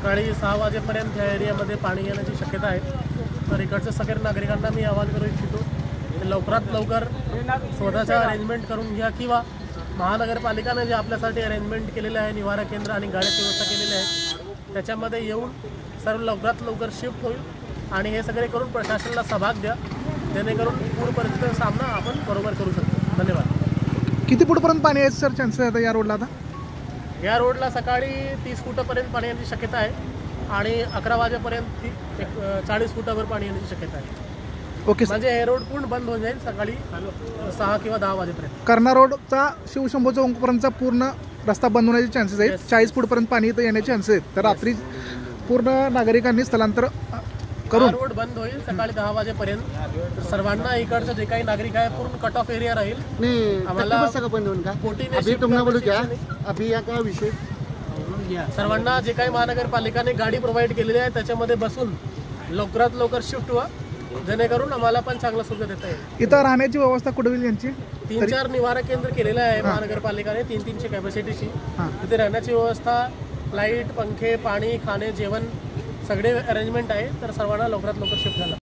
सकाळी 6 वाजेपर्यंत या एरियामध्ये पाणी येण्याची शक्यता आहे। तर इकडच्या सगळ्या नागरिकांना मी आवाहन करू इच्छितो की लवकरात लवकर स्वतःच्या अरेंजमेंट करून घ्या किंवा महानगरपालिकाने जे आपल्यासाठी अरेंजमेंट केलेले आहे, निवारा केंद्र आणि गाड्याची व्यवस्था केलेली आहे, त्याच्यामध्ये येऊन सर्व लवकरात लवकर शिफ्ट होईल आणि हे सगळे करून प्रशासनाला सहभाग द्या, जेणेकरून पूर परिस्थितीचा सामना आपण बरोबर करू शकतो। धन्यवाद। किती फूटपर्यंत पाणी यायचं सर चान्सेस आहे या रोडला? आता या रोडला सकाळी 30 फुटापर्यंत पाणी येण्याची शक्यता आहे आणि 11 वाजेपर्यंत 40 फुटावर पाणी येण्याची शक्यता आहे। ओके, म्हणजे हे रोड पूर्ण बंद होऊन जाईल सकाळी 6 किंवा 10 वाजेपर्यंत। कर्णा रोडचा शिवशंभू चौकपर्यंतचा पूर्ण रस्ता बंद होण्याचे चान्सेस आहेत। 40 फूटपर्यंत पाणी इथं येण्याचे चान्सेस आहेत। तर रात्री पूर्ण नागरिकांनी स्थलांतर करून रोड बंद होईल सकाळी 10 वाजेपर्यंत। सर्वांना इकडचं जे काही नागरिक आहे पूर्ण कट ऑफ एरिया राहील। आम्हाला सर्वांना जे काही महानगरपालिकाने गाडी प्रोव्हाइड केलेली आहे त्याच्यामध्ये बसून लवकरात लवकर शिफ्ट व्हा, जेणेकरून आम्हाला पण चांगला सुविधा देता येईल। इथं राहण्याची व्यवस्था कुठे होईल यांची? 3-4 निवारा केंद्र केलेलं आहे महानगरपालिकाने 300ची कॅपॅसिटीची। तिथे राहण्याची व्यवस्था, लाईट, पंखे, पाणी, खाणे, जेवण सगळे अरेंजमेंट आहे। तर सर्वांना लवकरात लवकर शिफ्ट झाला।